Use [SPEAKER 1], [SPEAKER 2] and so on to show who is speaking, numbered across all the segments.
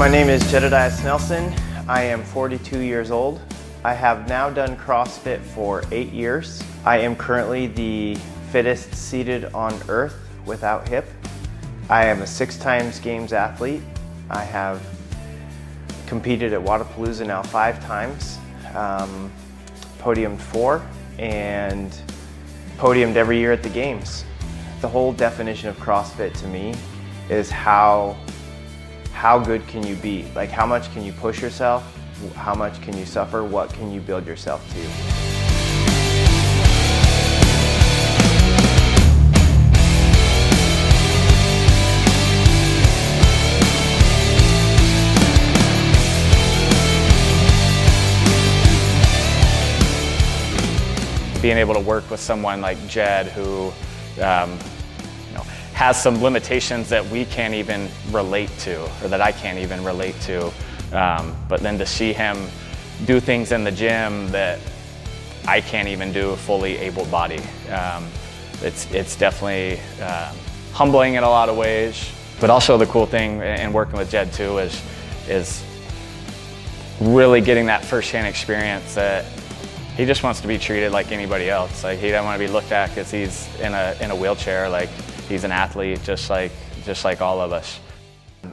[SPEAKER 1] My name is Jedidiah Snelson. I am 42 years old. I have now done CrossFit for 8 years. I am currently the fittest seated on earth without hip. I am a 6 times games athlete. I have competed at Wadapalooza now 5 times, podiumed 4, and podiumed every year at the games. The whole definition of CrossFit to me is how good can you be? Like, how much can you push yourself? How much can you suffer? What can you build yourself to?
[SPEAKER 2] Being able to work with someone like Jed who has some limitations that we can't even relate to, or that I can't even relate to, but then to see him do things in the gym that I can't even do fully able-bodied. It's definitely humbling in a lot of ways, but also the cool thing in working with Jed too is really getting that first-hand experience that he just wants to be treated like anybody else. Like, he doesn't want to be looked at because he's in a wheelchair. Like, he's an athlete just like all of us.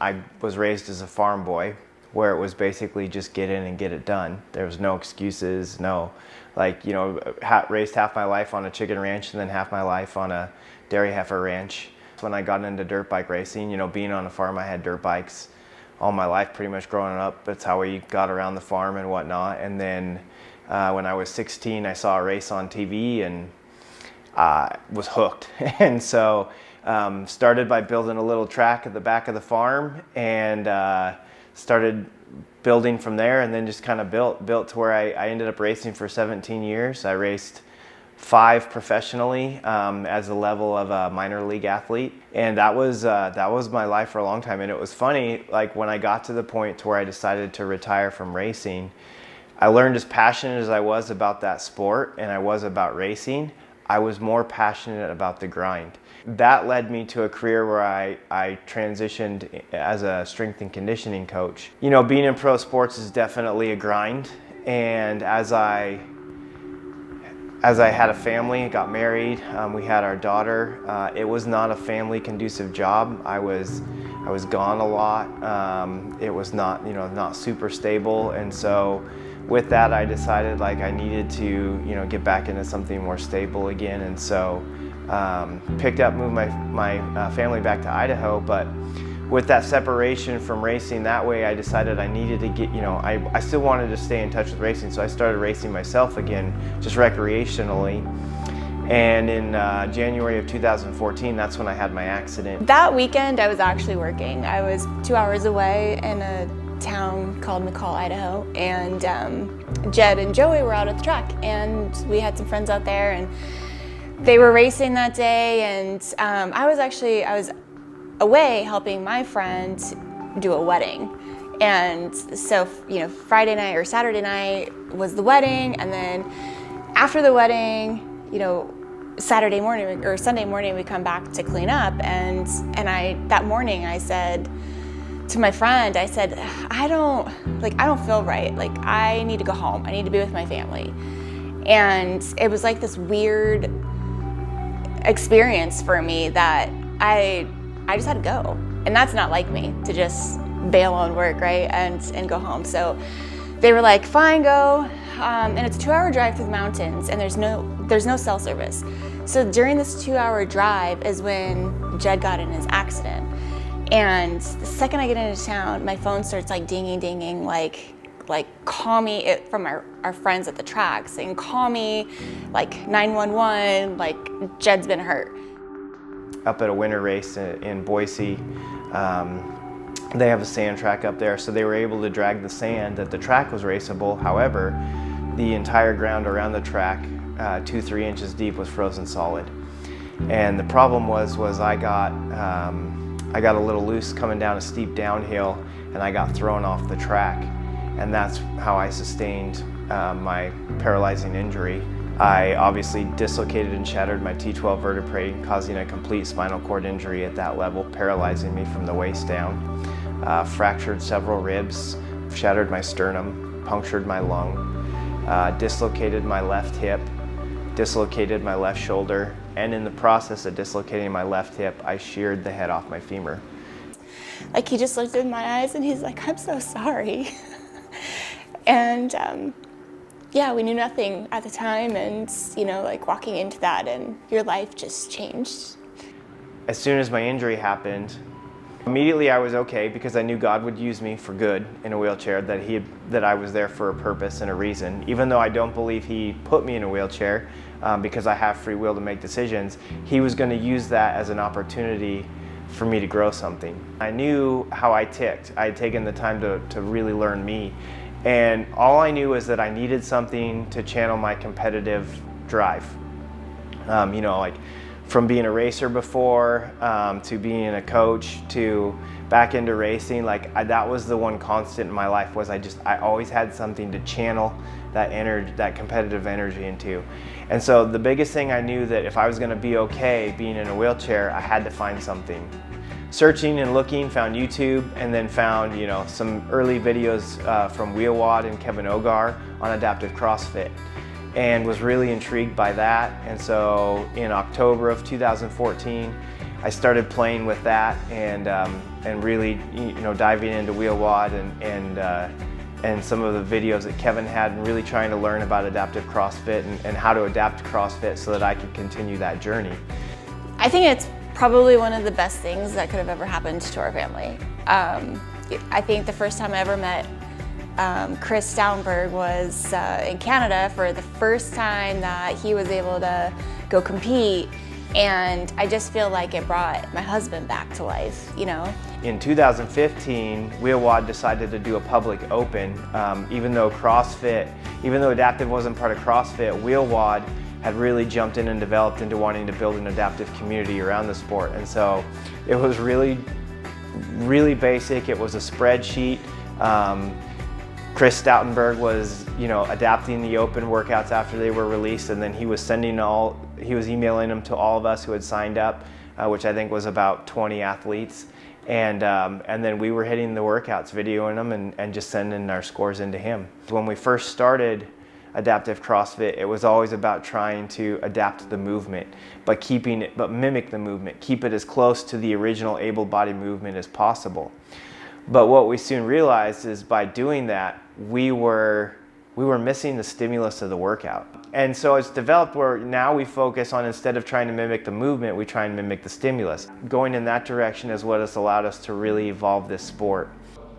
[SPEAKER 1] I was raised as a farm boy where it was basically just get in and get it done. There was no excuses, no, raised half my life on a chicken ranch and then half my life on a dairy heifer ranch. When I got into dirt bike racing, being on a farm, I had dirt bikes all my life pretty much growing up. That's how we got around the farm and whatnot. And then when I was 16, I saw a race on TV and was hooked. And so started by building a little track at the back of the farm and started building from there, and then just kind of built to where I ended up racing for 17 years. I raced 5 professionally as a level of a minor league athlete, and that was my life for a long time. And it was funny, like when I got to the point to where I decided to retire from racing, I learned as passionate as I was about that sport and I was about racing, I was more passionate about the grind. That led me to a career where I transitioned as a strength and conditioning coach. Being in pro sports is definitely a grind, and as I had a family, got married, we had our daughter, it was not a family conducive job. I was gone a lot. It was not super stable, and so with that, I decided I needed to get back into something more stable again, and so moved my family back to Idaho. But with that separation from racing that way, I decided I needed to get, I still wanted to stay in touch with racing, so I started racing myself again, just recreationally. And in January of 2014, that's when I had my accident.
[SPEAKER 3] That weekend, I was actually working. I was 2 hours away in a town called McCall, Idaho, and Jed and Joey were out at the track, and we had some friends out there, and they were racing that day, and I was away helping my friend do a wedding. And so Friday night or Saturday night was the wedding, and then after the wedding, Saturday morning or Sunday morning, we come back to clean up, and that morning I said to my friend, I said, I don't feel right. Like, I need to go home. I need to be with my family. And it was like this weird experience for me that I just had to go. And that's not like me, to just bail on work, right, and go home. So they were like, fine, go. And it's a 2-hour drive through the mountains, and there's no cell service. So during this 2-hour drive is when Jed got in his accident. And the second I get into town, my phone starts dinging, like call me, from our friends at the track saying, call me, 911, Jed's been hurt.
[SPEAKER 1] Up at a winter race in Boise, they have a sand track up there, so they were able to drag the sand that the track was raceable. However, the entire ground around the track, 2-3 inches deep, was frozen solid. And the problem was I got a little loose coming down a steep downhill, and I got thrown off the track, and that's how I sustained my paralyzing injury. I obviously dislocated and shattered my T12 vertebrae, causing a complete spinal cord injury at that level, paralyzing me from the waist down. fractured several ribs, shattered my sternum, punctured my lung, dislocated my left hip, dislocated my left shoulder, and in the process of dislocating my left hip, I sheared the head off my femur.
[SPEAKER 3] Like, he just looked in my eyes and he's like, "I'm so sorry." And yeah, we knew nothing at the time, and you know, like walking into that and your life just changed.
[SPEAKER 1] As soon as my injury happened, immediately I was okay because I knew God would use me for good in a wheelchair, that I was there for a purpose and a reason. Even though I don't believe He put me in a wheelchair because I have free will to make decisions, He was going to use that as an opportunity for me to grow something. I knew how I ticked. I had taken the time to really learn me. And all I knew is that I needed something to channel my competitive drive. You know, like from being a racer before, to being a coach, to back into racing, that was the one constant in my life, was I always had something to channel that energy, that competitive energy into. And so the biggest thing I knew, that if I was gonna be okay being in a wheelchair, I had to find something. Searching and looking, found YouTube, and then found, you know, some early videos from Wheelwad and Kevin Ogar on adaptive CrossFit, and was really intrigued by that. And so in October of 2014, I started playing with that and really, you know, diving into Wheelwad and some of the videos that Kevin had, and really trying to learn about adaptive CrossFit and how to adapt CrossFit so that I could continue that journey.
[SPEAKER 3] I think it's probably one of the best things that could have ever happened to our family. I think the first time I ever met Chris Stoutenberg was in Canada for the first time that he was able to go compete, and I just feel like it brought my husband back to life, you know?
[SPEAKER 1] In 2015, Wheelwad decided to do a public open. Even though adaptive wasn't part of CrossFit, Wheelwad had really jumped in and developed into wanting to build an adaptive community around the sport. And so it was really, really basic. It was a spreadsheet. Chris Stoutenberg was, you know, adapting the open workouts after they were released, and then he was emailing them to all of us who had signed up, which I think was about 20 athletes. And then we were hitting the workouts, videoing them, and just sending our scores into him. When we first started adaptive CrossFit, it was always about trying to adapt the movement, but mimic the movement, keep it as close to the original able-bodied movement as possible. But what we soon realized is by doing that, we were missing the stimulus of the workout. And so it's developed where now we focus on, instead of trying to mimic the movement, we try and mimic the stimulus. Going in that direction is what has allowed us to really evolve this sport.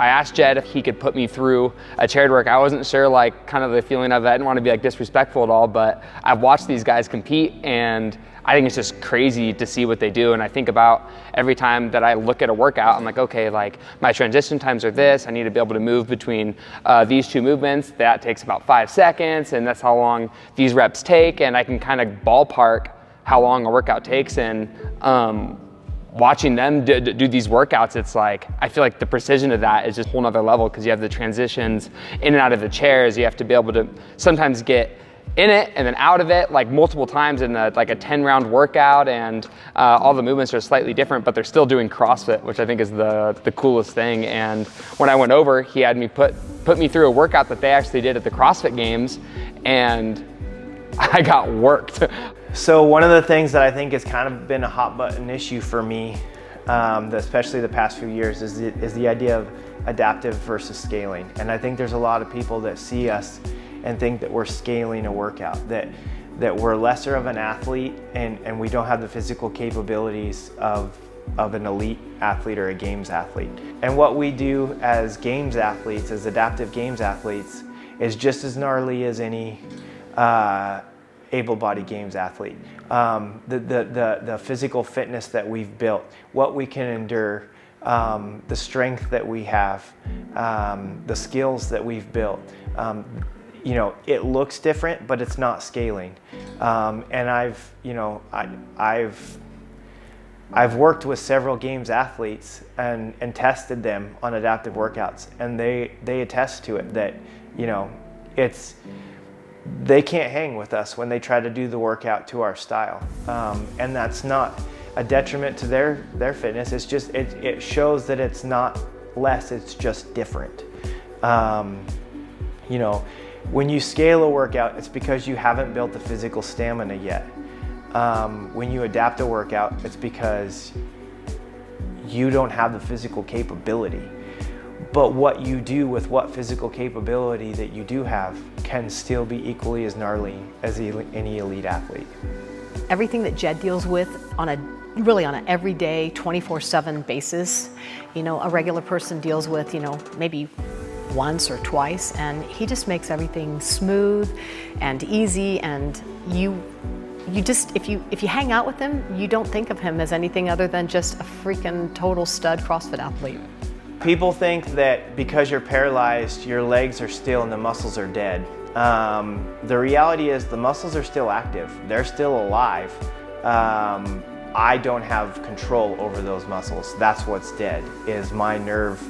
[SPEAKER 4] I asked Jed if he could put me through a chaired work. I wasn't sure, like, kind of the feeling of it. I didn't want to be like disrespectful at all, but I've watched these guys compete, and I think it's just crazy to see what they do. And I think about every time that I look at a workout, I'm like, okay, like my transition times are this. I need to be able to move between these two movements. That takes about 5 seconds, and that's how long these reps take. And I can kind of ballpark how long a workout takes. And watching them do these workouts, it's like, I feel like the precision of that is just a whole nother level, because you have the transitions in and out of the chairs. You have to be able to sometimes get in it and then out of it like multiple times in like a 10-round workout, and all the movements are slightly different, but they're still doing CrossFit, which I think is the coolest thing. And when I went over, he had me put me through a workout that they actually did at the CrossFit Games, and I got worked.
[SPEAKER 1] So one of the things that I think has kind of been a hot button issue for me, especially the past few years, is the idea of adaptive versus scaling. And I think there's a lot of people that see us and think that we're scaling a workout, that we're lesser of an athlete, and we don't have the physical capabilities of an elite athlete or a games athlete. And what we do as games athletes, as adaptive games athletes, is just as gnarly as any able-bodied games athlete. The physical fitness that we've built, what we can endure, the strength that we have, the skills that we've built. You know, it looks different, but it's not scaling. And I've worked with several games athletes and tested them on adaptive workouts, and they attest to it, that, you know, they can't hang with us when they try to do the workout to our style. And that's not a detriment to their fitness. It's just, it shows that it's not less, it's just different. You know, when you scale a workout, it's because you haven't built the physical stamina yet. When you adapt a workout, it's because you don't have the physical capability. But what you do with what physical capability that you do have can still be equally as gnarly as any elite athlete.
[SPEAKER 5] Everything that Jed deals with really on an everyday 24/7 basis, you know, a regular person deals with, you know, maybe once or twice, and he just makes everything smooth and easy, and you just, if you hang out with him, you don't think of him as anything other than just a freaking total stud CrossFit athlete.
[SPEAKER 1] People think that because you're paralyzed, your legs are still and the muscles are dead. The reality is the muscles are still active. They're still alive. I don't have control over those muscles. That's what's dead, is my nerve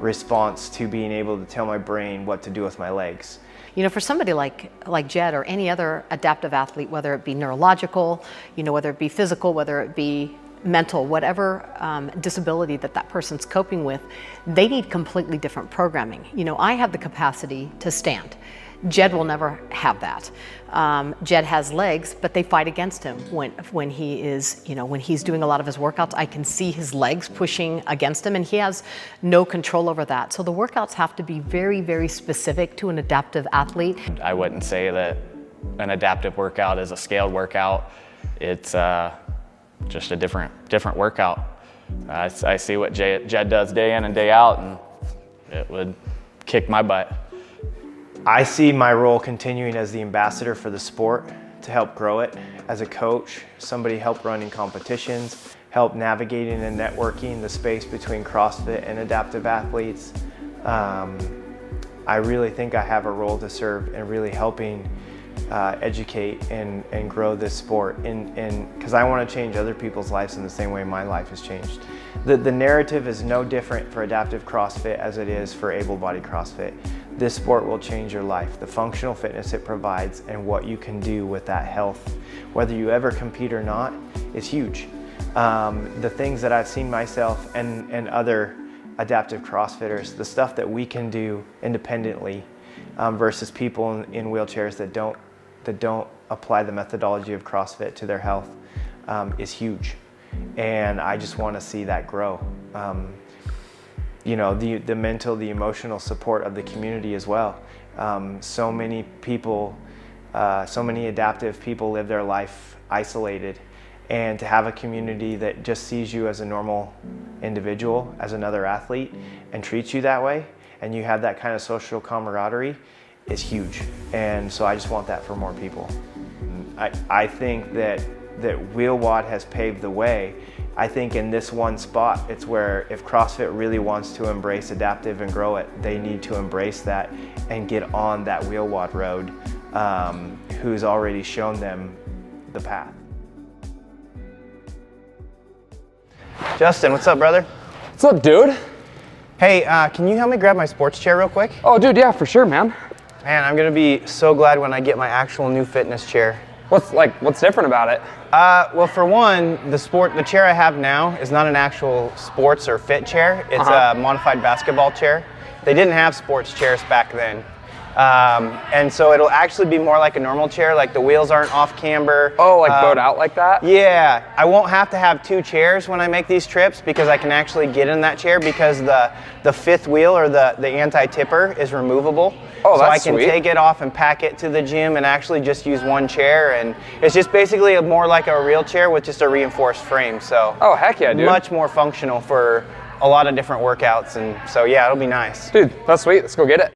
[SPEAKER 1] response to being able to tell my brain what to do with my legs.
[SPEAKER 5] You know, for somebody like Jed or any other adaptive athlete, whether it be neurological, you know, whether it be physical, whether it be mental, whatever disability that person's coping with, they need completely different programming. You know, I have the capacity to stand. Jed will never have that. Jed has legs, but they fight against him when he is, you know, when he's doing a lot of his workouts. I can see his legs pushing against him, and he has no control over that. So the workouts have to be very, very specific to an adaptive athlete.
[SPEAKER 2] I wouldn't say that an adaptive workout is a scaled workout. It's just a different workout. I see what Jed does day in and day out, and it would kick my butt.
[SPEAKER 1] I see my role continuing as the ambassador for the sport to help grow it. As a coach, somebody help running competitions, help navigating and networking the space between CrossFit and adaptive athletes. I really think I have a role to serve in really helping educate and grow this sport, because I want to change other people's lives in the same way my life has changed. The narrative is no different for adaptive CrossFit as it is for able-bodied CrossFit. This sport will change your life. The functional fitness it provides and what you can do with that health, whether you ever compete or not, is huge. The things that I've seen myself and other adaptive CrossFitters, the stuff that we can do independently versus people in wheelchairs that don't apply the methodology of CrossFit to their health is huge. And I just want to see that grow. You know, the mental, the emotional support of the community as well. So many people, so many adaptive people live their life isolated, and to have a community that just sees you as a normal individual, as another athlete, and treats you that way, and you have that kind of social camaraderie, is huge. And so I just want that for more people. I think that WheelWOD has paved the way. I think in this one spot, it's where if CrossFit really wants to embrace adaptive and grow it, they need to embrace that and get on that WheelWOD road, who's already shown them the path. Justin, what's up, brother?
[SPEAKER 4] What's up, dude?
[SPEAKER 1] Hey, can you help me grab my sports chair real quick?
[SPEAKER 4] Oh, dude, yeah, for sure, man.
[SPEAKER 1] Man, I'm gonna be so glad when I get my actual new fitness chair.
[SPEAKER 4] What's different about it?
[SPEAKER 1] Well, for one, the chair I have now is not an actual sports or fit chair. It's a modified basketball chair. They didn't have sports chairs back then. And so it'll actually be more like a normal chair, like the wheels aren't off camber.
[SPEAKER 4] Oh, like bowed out like that?
[SPEAKER 1] Yeah, I won't have to have two chairs when I make these trips, because I can actually get in that chair, because the fifth wheel, or the anti-tipper, is removable.
[SPEAKER 4] Oh,
[SPEAKER 1] so
[SPEAKER 4] that's
[SPEAKER 1] I can
[SPEAKER 4] sweet.
[SPEAKER 1] take it off and pack it to the gym and actually just use one chair, and it's just basically more like a real chair with just a reinforced frame. So
[SPEAKER 4] Oh, heck yeah, dude.
[SPEAKER 1] much more functional for a lot of different workouts, and so yeah, it'll be nice.
[SPEAKER 4] Dude, that's sweet. Let's go get it.